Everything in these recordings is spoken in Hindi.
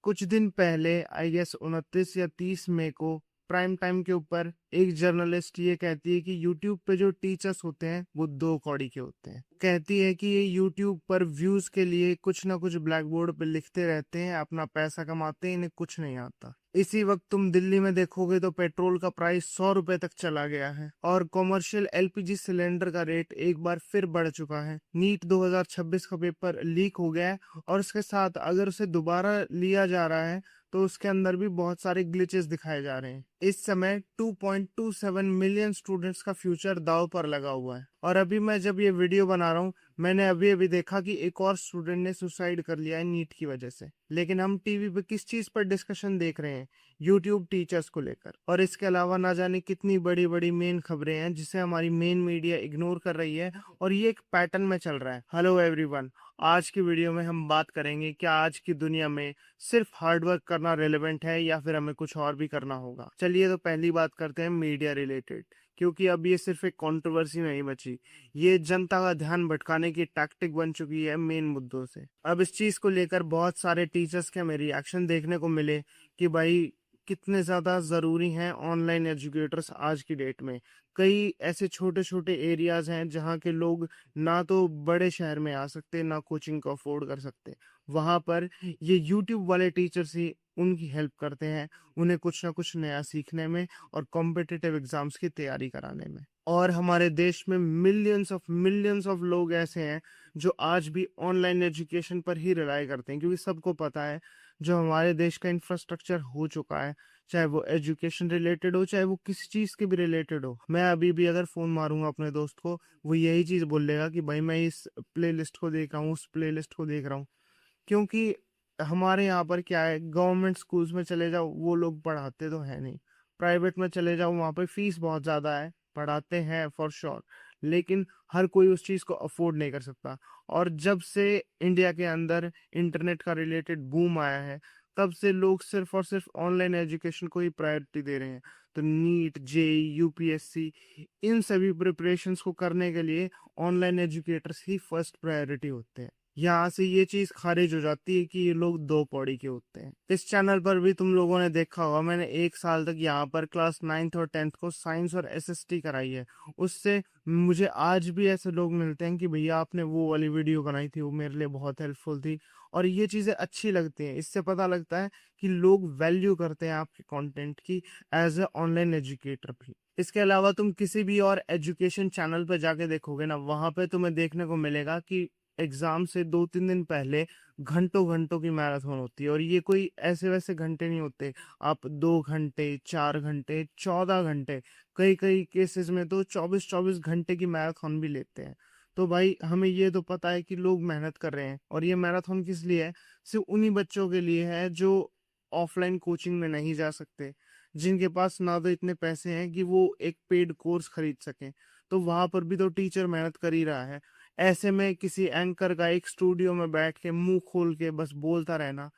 कुछ दिन पहले आई गेस 29 या 30 मई को प्राइम टाइम के ऊपर एक जर्नलिस्ट ये कहती है कि यूट्यूब पे जो टीचर्स होते हैं वो दो कौड़ी के होते हैं। कहती है कि ये यूट्यूब पर व्यूज के लिए कुछ ना कुछ ब्लैक बोर्ड पे लिखते रहते हैं, अपना पैसा कमाते हैं, इन्हें कुछ नहीं आता। इसी वक्त तुम दिल्ली में देखोगे तो पेट्रोल का प्राइस 100 रुपए तक चला गया है और कॉमर्शियल एलपीजी सिलेंडर का रेट एक बार फिर बढ़ चुका है। नीट 2026 का पेपर लीक हो गया है और इसके साथ अगर उसे दोबारा लिया जा रहा है तो उसके अंदर भी बहुत सारे ग्लिचेस दिखाए जा रहे हैं। इस समय 2.27 मिलियन स्टूडेंट्स का फ्यूचर दांव पर लगा हुआ है और अभी मैं जब ये वीडियो बना रहा हूँ मैंने अभी अभी देखा कि एक और स्टूडेंट ने सुसाइड कर लिया है नीट की वजह से। लेकिन हम टीवी पे किस चीज पर डिस्कशन देख रहे हैं? यूट्यूब टीचर्स को लेकर। और इसके अलावा ना जाने कितनी बड़ी बड़ी मेन खबरें हैं जिसे हमारी मेन मीडिया इग्नोर कर रही है और ये एक पैटर्न में चल रहा है। हेलो एवरीवन, आज की वीडियो में हम बात करेंगे क्या आज की दुनिया में सिर्फ हार्डवर्क करना रेलेवेंट है या फिर हमें कुछ और भी करना होगा। चलिए तो पहली बात करते हैं मीडिया रिलेटेड, क्योंकि अब ये सिर्फ एक कंट्रोवर्सी नहीं बची, ये जनता का ध्यान भटकाने की टैक्टिक बन चुकी है मेन मुद्दों से। अब इस चीज को लेकर बहुत सारे टीचर्स के हमें रिएक्शन देखने को मिले कि भाई कितने ज्यादा जरूरी हैं ऑनलाइन एजुकेटर्स आज की डेट में। कई ऐसे छोटे छोटे एरियाज हैं जहाँ के लोग ना तो बड़े शहर में आ सकते ना कोचिंग को अफोर्ड कर सकते। वहां पर ये यूट्यूब वाले टीचर्स ही उनकी हेल्प करते हैं, उन्हें कुछ ना कुछ नया सीखने में और कॉम्पिटिटिव एग्जाम्स की तैयारी कराने में। और हमारे देश में मिलियंस ऑफ लोग ऐसे हैं जो आज भी ऑनलाइन एजुकेशन पर ही रिलाई करते हैं, क्योंकि सबको पता है जो हमारे देश का इंफ्रास्ट्रक्चर हो चुका है, चाहे वो एजुकेशन रिलेटेड हो चाहे वो किसी चीज के भी रिलेटेड हो। मैं अभी भी अगर फोन मारूंगा अपने दोस्त को, वो यही चीज बोलेगा कि भाई मैं इस प्लेलिस्ट को देख रहा हूँ, उस प्लेलिस्ट को देख रहा हूँ। क्योंकि हमारे यहाँ पर क्या है, गवर्नमेंट स्कूल्स में चले जाओ वो लोग पढ़ाते तो है नहीं, प्राइवेट में चले जाओ वहाँ पे फीस बहुत ज्यादा है, पढ़ाते हैं फॉर श्योर, लेकिन हर कोई उस चीज को अफोर्ड नहीं कर सकता। और जब से इंडिया के अंदर इंटरनेट का रिलेटेड बूम आया है तब से लोग सिर्फ और सिर्फ ऑनलाइन एजुकेशन को ही प्रायोरिटी दे रहे हैं। तो नीट, जेई, यूपीएससी, इन सभी प्रिपरेशंस को करने के लिए ऑनलाइन एजुकेटर्स ही फर्स्ट प्रायोरिटी होते हैं। यहाँ से ये चीज खारिज हो जाती है कि ये लोग दो पौड़ी के होते हैं। इस चैनल पर भी तुम लोगों ने देखा होगा, मैंने 1 साल तक यहाँ पर क्लास 9th और 10th को साइंस और एसएसटी कराई है। उससे मुझे आज भी ऐसे लोग मिलते हैं कि भैया आपने वो वाली वीडियो बनाई थी, वो मेरे लिए बहुत हेल्पफुल थी। और ये चीजें अच्छी लगती हैं, इससे पता लगता है कि लोग वैल्यू करते हैं आपके कंटेंट की एज ए ऑनलाइन एजुकेटर भी। इसके अलावा तुम किसी भी और एजुकेशन चैनल पर जाके देखोगे ना, वहां पे तुम्हें देखने को मिलेगा कि एग्जाम से 2-3 दिन पहले घंटों घंटों की मैराथन होती है। और ये कोई ऐसे वैसे घंटे नहीं होते, आप 2 घंटे, 4 घंटे, 14 घंटे, कई कई केसेस में तो 24-24 घंटे की मैराथन भी लेते हैं। तो भाई हमें ये तो पता है कि लोग मेहनत कर रहे हैं, और ये मैराथन किस लिए है? सिर्फ उन्हीं बच्चों के लिए है जो ऑफलाइन कोचिंग में नहीं जा सकते, जिनके पास ना तो इतने पैसे हैं कि वो एक पेड कोर्स खरीद सकें। तो वहां पर भी तो टीचर मेहनत कर ही रहा है। ऐसे में किसी एंकर का एक स्टूडियो में बैठ के मुंह खोल के बस बोलता रहना,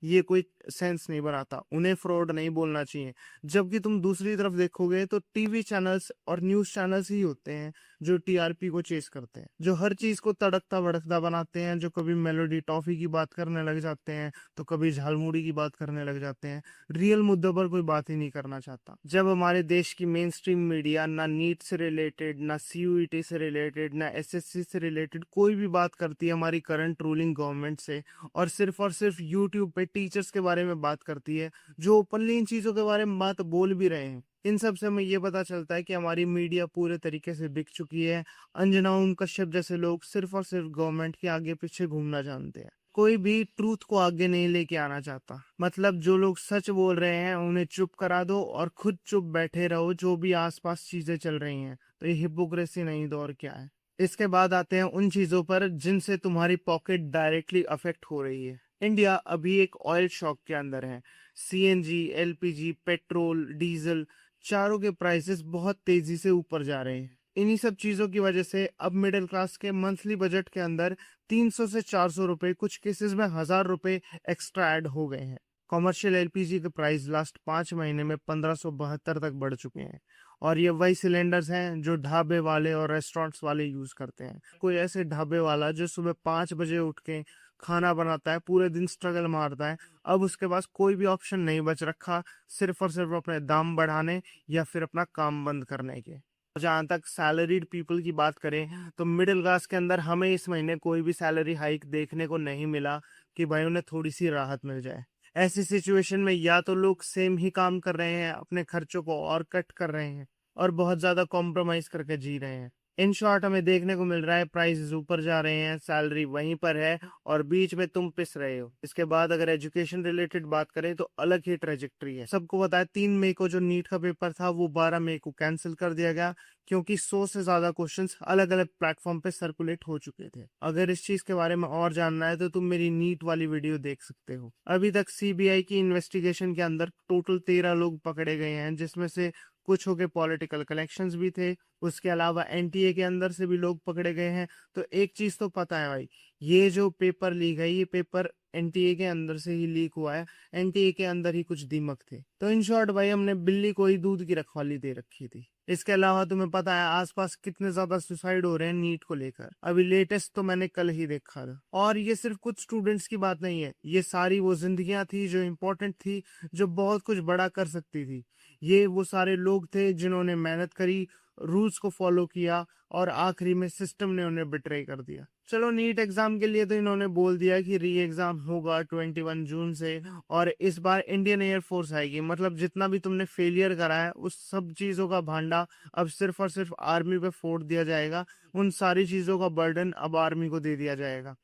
ये कोई सेंस नहीं बनाता। उन्हें फ्रॉड नहीं बोलना चाहिए। जबकि तुम दूसरी तरफ देखोगे तो टीवी चैनल्स और न्यूज चैनल्स ही होते हैं जो टीआरपी को चेस करते हैं, जो हर चीज को तड़कता भड़कता बनाते हैं, जो कभी मेलोडी टॉफी की बात करने लग जाते हैं तो कभी झालमुड़ी की बात करने लग जाते हैं। रियल मुद्दों पर कोई बात ही नहीं करना चाहता। जब हमारे देश की मेन स्ट्रीम मीडिया ना नीट से रिलेटेड, ना सीयूईटी से रिलेटेड, ना एसएससी से रिलेटेड कोई भी बात करती है हमारी करंट रूलिंग गवर्नमेंट से, और सिर्फ यूट्यूब पे टीचर्स के बारे में बात करती है जो ओपनली इन चीजों के बारे में बात बोल भी रहे हैं, इन सब से हमें ये पता चलता है कि हमारी मीडिया पूरे तरीके से बिक चुकी है। अंजना ओम कश्यप जैसे लोग सिर्फ और सिर्फ गवर्नमेंट के आगे पीछे घूमना जानते हैं, कोई भी ट्रूथ को आगे नहीं लेके आना चाहता। मतलब जो लोग सच बोल रहे हैं उन्हें चुप करा दो और खुद चुप बैठे रहो जो भी आसपास चीजें चल रही हैं। तो ये हिपोक्रेसी नहीं तो और क्या है। इसके बाद आते हैं उन चीजों पर जिनसे तुम्हारी पॉकेट डायरेक्टली अफेक्ट हो रही है। इंडिया अभी एक ऑयल शॉक के अंदर है। सीएनजी, एलपीजी, पेट्रोल, डीजल, चारों के प्राइसेस बहुत तेजी से ऊपर जा रहे हैं। इन्हीं सब चीजों की वजह से अब मिडिल क्लास के मंथली बजट के अंदर 300 से 400 रुपए, कुछ केसेस में 1000 रुपए एक्स्ट्रा ऐड हो गए हैं। कॉमर्शियल एलपीजी के प्राइस लास्ट 5 महीने में 1572 तक बढ़ चुके हैं। और ये वही सिलेंडर्स हैं जो ढाबे वाले और रेस्टोरेंट्स वाले यूज करते हैं। कोई ऐसे ढाबे वाला जो सुबह 5 बजे उठ के खाना बनाता है, पूरे दिन स्ट्रगल मारता है, अब उसके पास कोई भी ऑप्शन नहीं बच रखा सिर्फ और सिर्फ अपने दाम बढ़ाने या फिर अपना काम बंद करने के। जहाँ तक सैलरीड पीपल की बात करें तो मिडिल क्लास के अंदर हमें इस महीने कोई भी सैलरी हाइक देखने को नहीं मिला कि भाई उन्हें थोड़ी सी राहत मिल जाए। ऐसी सिचुएशन में या तो लोग सेम ही काम कर रहे हैं, अपने खर्चों को और कट कर रहे हैं और बहुत ज्यादा कॉम्प्रोमाइज करके जी रहे हैं। इन शॉर्ट हमें देखने को मिल रहा है प्राइसेस ऊपर जा रहे हैं, सैलरी वहीं पर है और बीच में तुम पिस रहे हो। इसके बाद अगर एजुकेशन रिलेटेड बात करें तो अलग ही ट्रेजेक्ट्री है। सबको पता है 3 मई को जो नीट का पेपर था वो 12 मई को कैंसिल कर दिया गया क्योंकि 100 से ज्यादा क्वेश्चंस अलग अलग प्लेटफॉर्म पे सर्कुलेट हो चुके थे। अगर इस चीज के बारे में और जानना है तो तुम मेरी नीट वाली वीडियो देख सकते हो। अभी तक सीबीआई की इन्वेस्टिगेशन के अंदर टोटल 13 लोग पकड़े गए हैं, जिसमें से कुछ हो के पॉलिटिकल कनेक्शंस भी थे। उसके अलावा एनटीए के अंदर से भी लोग पकड़े गए हैं। तो एक चीज तो पता है भाई, ये जो पेपर लीक है ये पेपर एनटीए के अंदर से ही लीक हुआ है। एनटीए के अंदर ही कुछ दीमक थे। तो इन शॉर्ट भाई हमने बिल्ली को ही दूध की रखवाली दे रखी थी। इसके अलावा तुम्हें पता है आसपास कितने ज्यादा सुसाइड हो रहे हैं नीट को लेकर। अभी लेटेस्ट तो मैंने कल ही देखा था। और ये सिर्फ कुछ स्टूडेंट्स की बात नहीं है, ये सारी वो जिंदगियां थी जो इम्पोर्टेंट थी, जो बहुत कुछ बड़ा कर सकती थी। ये वो सारे लोग थे जिन्होंने मेहनत करी, रूल्स को फॉलो किया और आखिरी में सिस्टम ने उन्हें बिट्रे कर दिया। चलो नीट एग्जाम के लिए तो इन्होंने बोल दिया कि री एग्जाम होगा 21 जून से और इस बार इंडियन एयरफोर्स आएगी। मतलब जितना भी तुमने फेलियर करा है उस सब चीजों का भांडा अब सिर्फ और सिर्फ आर्मी पे फोड़ दिया जाएगा। उन सारी चीजों का बर्डन अब आर्मी को दे दिया जाएगा।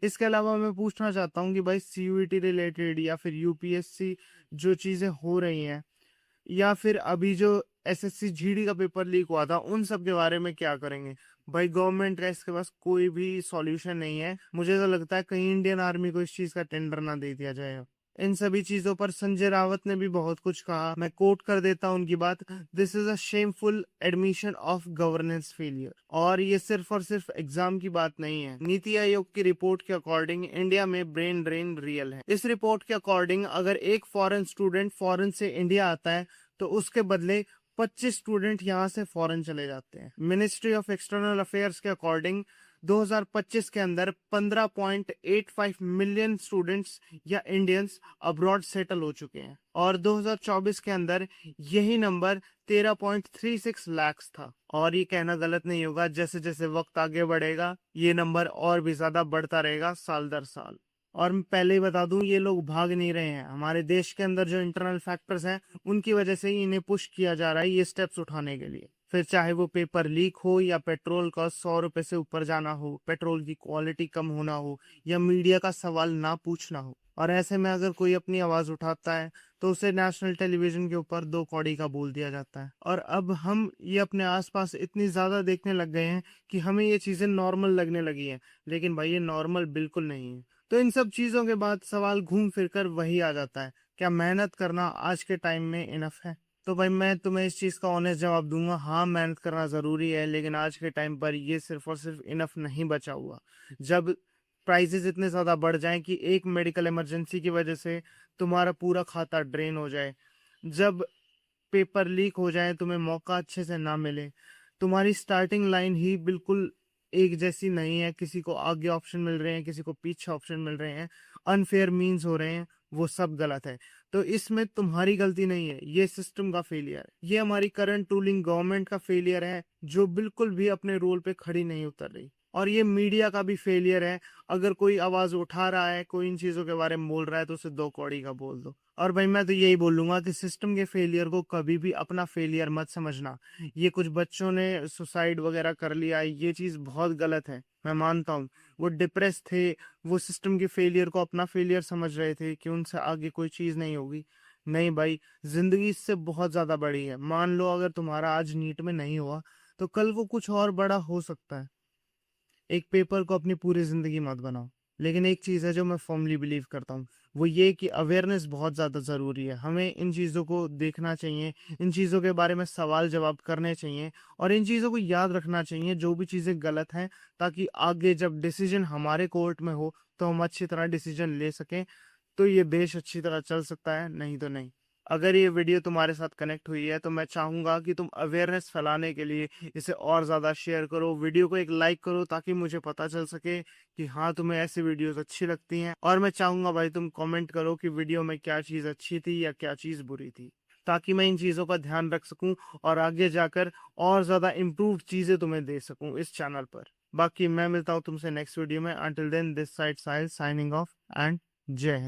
इसके अलावा मैं पूछना चाहता हूँ कि भाई सीयूईटी रिलेटेड या फिर यूपीएससी जो चीजें हो रही हैं या फिर अभी जो एसएससी जीडी का पेपर लीक हुआ था उन सब के बारे में क्या करेंगे? भाई गवर्नमेंट का इसके पास कोई भी सॉल्यूशन नहीं है। मुझे तो लगता है कहीं इंडियन आर्मी को इस चीज का टेंडर ना दे दिया जाए। इन सभी चीजों पर संजय रावत ने भी बहुत कुछ कहा। मैं कोट कर देता हूं उनकी बात, this is a shameful admission of governance failure. और ये सिर्फ और सिर्फ एग्जाम की बात नहीं है। नीति आयोग की रिपोर्ट के अकॉर्डिंग इंडिया में ब्रेन ड्रेन रियल है। इस रिपोर्ट के अकॉर्डिंग अगर एक फॉरेन स्टूडेंट फॉरेन से इंडिया आता है तो उसके बदले 25 स्टूडेंट यहाँ से फॉरेन चले जाते हैं। मिनिस्ट्री ऑफ एक्सटर्नल अफेयर्स के अकॉर्डिंग 2025 के अंदर 15.85 मिलियन स्टूडेंट्स या इंडियंस अब्रॉड सेटल हो चुके हैं और 2024 के अंदर यही नंबर 13.36 लाख था। और ये कहना गलत नहीं होगा, जैसे जैसे वक्त आगे बढ़ेगा ये नंबर और भी ज्यादा बढ़ता रहेगा साल दर साल। और मैं पहले ही बता दूं ये लोग भाग नहीं रहे हैं। हमारे देश के अंदर जो इंटरनल फैक्टर्स हैं उनकी वजह से ही इन्हें पुश किया जा रहा है ये स्टेप्स उठाने के लिए। फिर चाहे वो पेपर लीक हो या पेट्रोल का 100 रुपए से ऊपर जाना हो, पेट्रोल की क्वालिटी कम होना हो या मीडिया का सवाल ना पूछना हो। और ऐसे में अगर कोई अपनी आवाज उठाता है तो उसे नेशनल टेलीविजन के ऊपर 2 कौड़ी का बोल दिया जाता है। और अब हम ये अपने आसपास इतनी ज्यादा देखने लग गए हैं कि हमें ये चीजें नॉर्मल लगने लगी हैं। लेकिन भाई ये नॉर्मल बिल्कुल नहीं है। तो इन सब चीजों के बाद सवाल घूम फिर कर वही आ जाता है, क्या मेहनत करना आज के टाइम में इनफ है? तो भाई मैं तुम्हें इस चीज का ऑनेस्ट जवाब दूंगा, हाँ मेहनत करना जरूरी है, लेकिन आज के टाइम पर ये सिर्फ और सिर्फ इनफ नहीं बचा हुआ। जब प्राइसेस इतने ज्यादा बढ़ जाएं कि एक मेडिकल इमरजेंसी की वजह से तुम्हारा पूरा खाता ड्रेन हो जाए, जब पेपर लीक हो जाए, तुम्हें मौका अच्छे से ना मिले, तुम्हारी स्टार्टिंग लाइन ही बिल्कुल एक जैसी नहीं है, किसी को आगे ऑप्शन मिल रहे हैं, किसी को पीछे ऑप्शन मिल रहे हैं, अनफेयर मीन्स हो रहे हैं, वो सब गलत है। तो इसमें तुम्हारी गलती नहीं है, ये सिस्टम का फेलियर है, ये हमारी करंट रूलिंग गवर्नमेंट का फेलियर है जो बिल्कुल भी अपने रोल पे खड़ी नहीं उतर रही। और ये मीडिया का भी फेलियर है। अगर कोई आवाज उठा रहा है, कोई इन चीजों के बारे में बोल रहा है तो उसे 2 कौड़ी का बोल दो। और भाई मैं तो यही बोलूंगा कि सिस्टम के फेलियर को कभी भी अपना फेलियर मत समझना। ये कुछ बच्चों ने सुसाइड वगैरह कर लिया, ये चीज बहुत गलत है, मैं मानता हूँ। वो डिप्रेस थे, वो सिस्टम के फेलियर को अपना फेलियर समझ रहे थे कि उनसे आगे कोई चीज नहीं होगी। नहीं भाई, जिंदगी इससे बहुत ज्यादा बड़ी है। मान लो अगर तुम्हारा आज नीट में नहीं हुआ तो कल वो कुछ और बड़ा हो सकता है। एक पेपर को अपनी पूरी जिंदगी मत बनाओ। लेकिन एक चीज है जो मैं फर्मली बिलीव करता हूँ, वो ये कि अवेयरनेस बहुत ज्यादा जरूरी है। हमें इन चीजों को देखना चाहिए, इन चीजों के बारे में सवाल जवाब करने चाहिए और इन चीजों को याद रखना चाहिए जो भी चीजें गलत हैं, ताकि आगे जब डिसीजन हमारे कोर्ट में हो तो हम अच्छी तरह डिसीजन ले सकें। तो ये देश अच्छी तरह चल सकता है, नहीं तो नहीं। अगर ये वीडियो तुम्हारे साथ कनेक्ट हुई है तो मैं चाहूंगा कि तुम अवेयरनेस फैलाने के लिए इसे और ज़्यादा शेयर करो, वीडियो को एक लाइक करो, ताकि मुझे पता चल सके कि हाँ तुम्हें ऐसी वीडियोस अच्छी लगती हैं। और मैं चाहूंगा भाई तुम कमेंट करो कि वीडियो में क्या चीज़ अच्छी थी या क्या चीज़ बुरी थी, ताकि मैं इन चीज़ों का ध्यान रख सकूं और आगे जाकर और ज़्यादा इम्प्रूव्ड चीज़ें तुम्हें दे सकूं इस चैनल पर। बाकी मैं मिलता हूं तुमसे नेक्स्ट वीडियो में। Until then, this side Sahil signing off and Jai Hind.